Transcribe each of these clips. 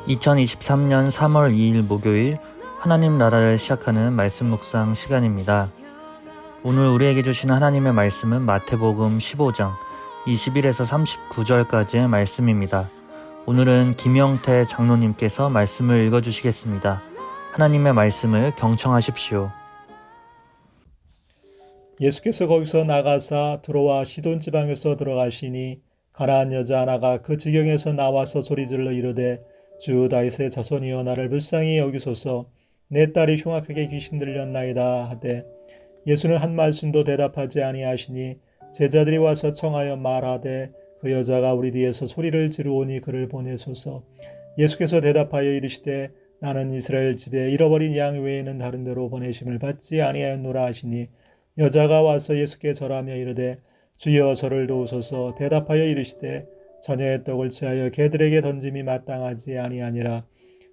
2023년 3월 2일 목요일 하나님 나라를 시작하는 말씀 묵상 시간입니다. 오늘 우리에게 주신 하나님의 말씀은 마태복음 15장 21에서 39절까지의 말씀입니다. 오늘은 김영태 장로님께서 말씀을 읽어주시겠습니다. 하나님의 말씀을 경청하십시오. 예수께서 거기서 나가사 두로와 시돈 지방에서 들어가시니 가나안 여자 하나가 그 지경에서 나와서 소리질러 이르되 주 다윗의 자손이여 나를 불쌍히 여기소서 내 딸이 흉악하게 귀신 들렸나이다 하되 예수는 한 말씀도 대답하지 아니하시니 제자들이 와서 청하여 말하되 그 여자가 우리 뒤에서 소리를 지르오니 그를 보내소서. 예수께서 대답하여 이르시되 나는 이스라엘 집에 잃어버린 양 외에는 다른 데로 보내심을 받지 아니하였노라 하시니 여자가 와서 예수께 절하며 이르되 주여 저를 도우소서. 대답하여 이르시되 자녀의 떡을 취하여 개들에게 던짐이 마땅하지 아니하니라.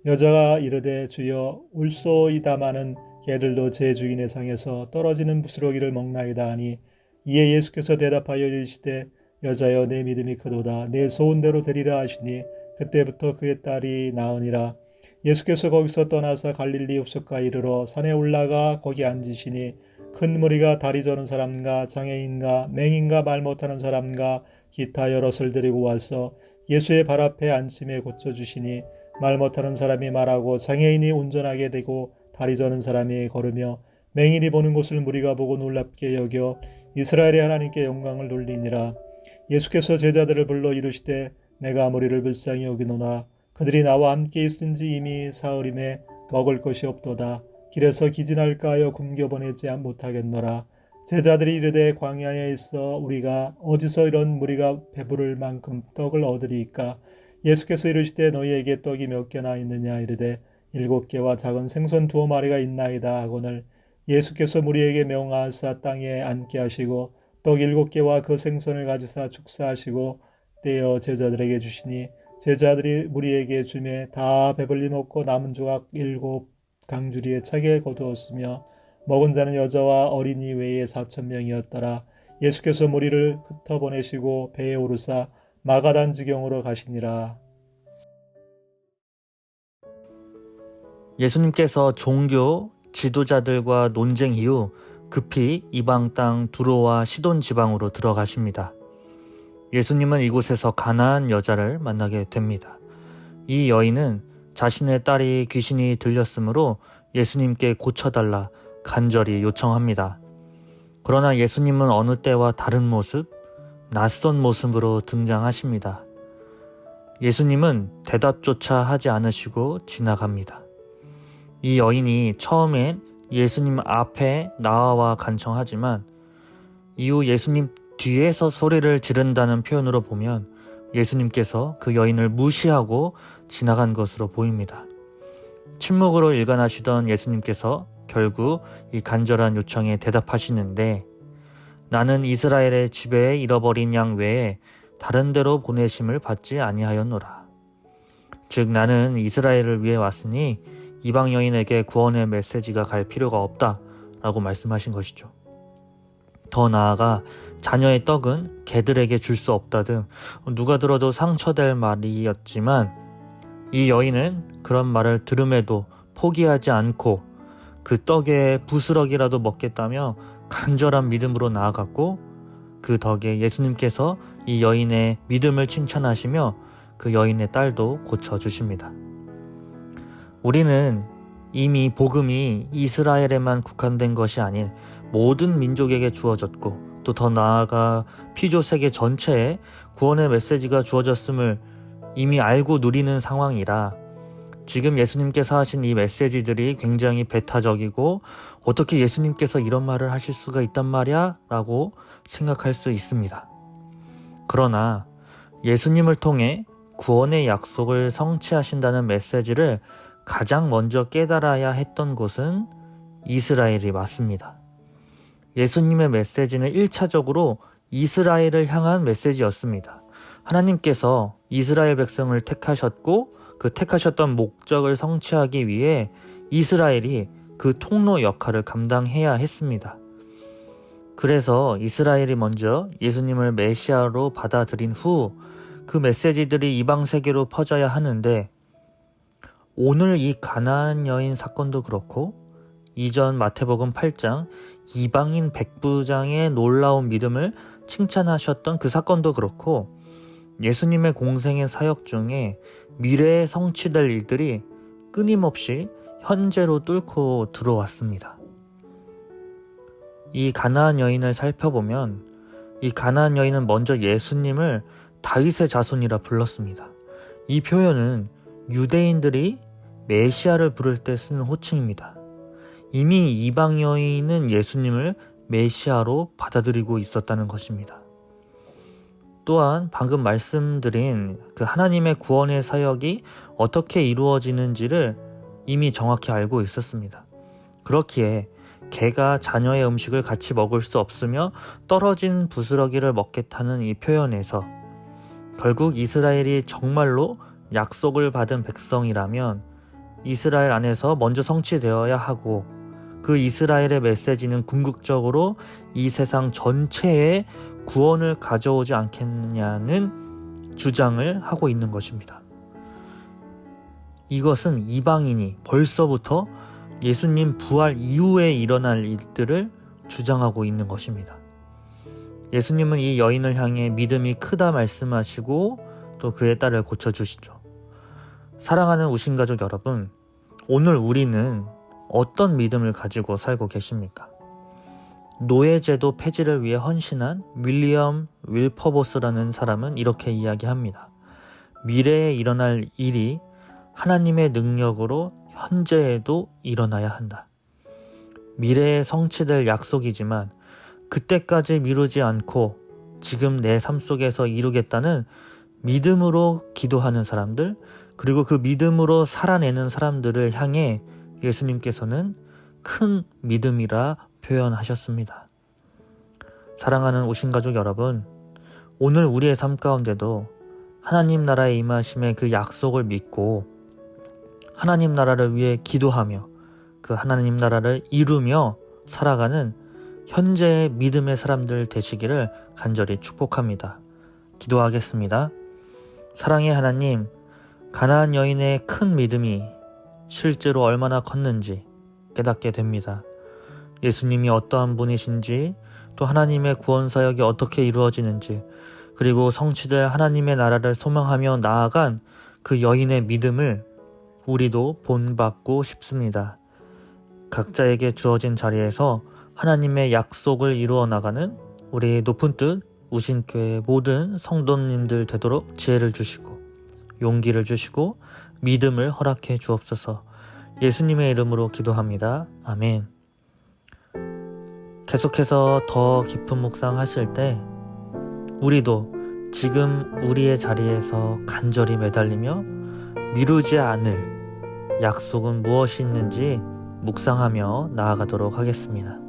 여자가 이르되 주여 울소이다마는 개들도 제 주인의 상에서 떨어지는 부스러기를 먹나이다 하니 이에 예수께서 대답하여 이르시되 여자여 내 믿음이 크도다 내 소원대로 되리라 하시니 그때부터 그의 딸이 나으니라. 예수께서 거기서 떠나서 갈릴리 읍속가 이르러 산에 올라가 거기 앉으시니 큰 무리가 다리 저는 사람과 장애인과 맹인과 말 못하는 사람과 기타 여럿을 데리고 와서 예수의 발 앞에 앉힘에 고쳐주시니 말 못하는 사람이 말하고 장애인이 운전하게 되고 다리 저는 사람이 걸으며 맹인이 보는 것을 무리가 보고 놀랍게 여겨 이스라엘의 하나님께 영광을 돌리니라. 예수께서 제자들을 불러 이르시되 내가 무리를 불쌍히 여기노라. 그들이 나와 함께 있은지 이미 사흘임에 먹을 것이 없도다. 길에서 기진할까 하여 굶겨보내지 못하겠노라. 제자들이 이르되 광야에 있어 우리가 어디서 이런 무리가 배부를 만큼 떡을 얻으리이까. 예수께서 이르시되 너희에게 떡이 몇 개나 있느냐 이르되 7개와 작은 생선 2마리가 있나이다 하거늘 예수께서 무리에게 명하사 땅에 앉게 하시고 떡 7개와 그 생선을 가지사 축사하시고 떼어 제자들에게 주시니 제자들이 무리에게 주매 다 배불리 먹고 남은 조각 7 강주리에 차게 거두었으며 먹은 자는 여자와 어린이 외에 4,000명이었더라. 예수께서 무리를 흩어보내시고 배에 오르사 마가단 지경으로 가시니라. 예수님께서 종교 지도자들과 논쟁 이후 급히 이방 땅 두로와 시돈 지방으로 들어가십니다. 예수님은 이곳에서 가나안 여자를 만나게 됩니다. 이 여인은 자신의 딸이 귀신이 들렸으므로 예수님께 고쳐달라 간절히 요청합니다. 그러나 예수님은 어느 때와 다른 모습, 낯선 모습으로 등장하십니다. 예수님은 대답조차 하지 않으시고 지나갑니다. 이 여인이 처음엔 예수님 앞에 나와 간청하지만 이후 예수님 뒤에서 소리를 지른다는 표현으로 보면 예수님께서 그 여인을 무시하고 지나간 것으로 보입니다. 침묵으로 일관하시던 예수님께서 결국 이 간절한 요청에 대답하시는데 나는 이스라엘의 집에 잃어버린 양 외에 다른 데로 보내심을 받지 아니하였노라. 즉 나는 이스라엘을 위해 왔으니 이방 여인에게 구원의 메시지가 갈 필요가 없다라고 말씀하신 것이죠. 더 나아가 자녀의 떡은 개들에게 줄 수 없다 등 누가 들어도 상처될 말이었지만 이 여인은 그런 말을 들음에도 포기하지 않고 그 떡의 부스러기라도 먹겠다며 간절한 믿음으로 나아갔고 그 덕에 예수님께서 이 여인의 믿음을 칭찬하시며 그 여인의 딸도 고쳐주십니다. 우리는 이미 복음이 이스라엘에만 국한된 것이 아닌 모든 민족에게 주어졌고 또 더 나아가 피조 세계 전체에 구원의 메시지가 주어졌음을 이미 알고 누리는 상황이라 지금 예수님께서 하신 이 메시지들이 굉장히 배타적이고 어떻게 예수님께서 이런 말을 하실 수가 있단 말이야? 라고 생각할 수 있습니다. 그러나 예수님을 통해 구원의 약속을 성취하신다는 메시지를 가장 먼저 깨달아야 했던 곳은 이스라엘이 맞습니다. 예수님의 메시지는 1차적으로 이스라엘을 향한 메시지였습니다. 하나님께서 이스라엘 백성을 택하셨고 그 택하셨던 목적을 성취하기 위해 이스라엘이 그 통로 역할을 감당해야 했습니다. 그래서 이스라엘이 먼저 예수님을 메시아로 받아들인 후 그 메시지들이 이방 세계로 퍼져야 하는데 오늘 이 가나안 여인 사건도 그렇고 이전 마태복음 8장 이방인 백부장의 놀라운 믿음을 칭찬하셨던 그 사건도 그렇고 예수님의 공생의 사역 중에 미래에 성취될 일들이 끊임없이 현재로 뚫고 들어왔습니다. 이 가나안 여인을 살펴보면 이 가나안 여인은 먼저 예수님을 다윗의 자손이라 불렀습니다. 이 표현은 유대인들이 메시아를 부를 때 쓰는 호칭입니다. 이미 이방 여인은 예수님을 메시아로 받아들이고 있었다는 것입니다. 또한 방금 말씀드린 그 하나님의 구원의 사역이 어떻게 이루어지는지를 이미 정확히 알고 있었습니다. 그렇기에 개가 자녀의 음식을 같이 먹을 수 없으며 떨어진 부스러기를 먹겠다는 이 표현에서 결국 이스라엘이 정말로 약속을 받은 백성이라면 이스라엘 안에서 먼저 성취되어야 하고 그 이스라엘의 메시지는 궁극적으로 이 세상 전체에 구원을 가져오지 않겠느냐는 주장을 하고 있는 것입니다. 이것은 이방인이 벌써부터 예수님 부활 이후에 일어날 일들을 주장하고 있는 것입니다. 예수님은 이 여인을 향해 믿음이 크다 말씀하시고 또 그의 딸을 고쳐주시죠. 사랑하는 우신가족 여러분, 오늘 우리는 어떤 믿음을 가지고 살고 계십니까? 노예제도 폐지를 위해 헌신한 윌리엄 윌퍼보스라는 사람은 이렇게 이야기합니다. 미래에 일어날 일이 하나님의 능력으로 현재에도 일어나야 한다. 미래에 성취될 약속이지만 그때까지 미루지 않고 지금 내 삶 속에서 이루겠다는 믿음으로 기도하는 사람들, 그리고 그 믿음으로 살아내는 사람들을 향해 예수님께서는 큰 믿음이라 표현하셨습니다. 사랑하는 우신가족 여러분, 오늘 우리의 삶 가운데도 하나님 나라의 임하심의 그 약속을 믿고 하나님 나라를 위해 기도하며 그 하나님 나라를 이루며 살아가는 현재의 믿음의 사람들 되시기를 간절히 축복합니다. 기도하겠습니다. 사랑의 하나님, 가나안 여인의 큰 믿음이 실제로 얼마나 컸는지 깨닫게 됩니다. 예수님이 어떠한 분이신지, 또 하나님의 구원 사역이 어떻게 이루어지는지, 그리고 성취될 하나님의 나라를 소망하며 나아간 그 여인의 믿음을 우리도 본받고 싶습니다. 각자에게 주어진 자리에서 하나님의 약속을 이루어 나가는 우리 높은 뜻 우신교회 모든 성도님들 되도록 지혜를 주시고 용기를 주시고 믿음을 허락해 주옵소서. 예수님의 이름으로 기도합니다. 아멘. 계속해서 더 깊은 묵상하실 때 우리도 지금 우리의 자리에서 간절히 매달리며 미루지 않을 약속은 무엇이 있는지 묵상하며 나아가도록 하겠습니다.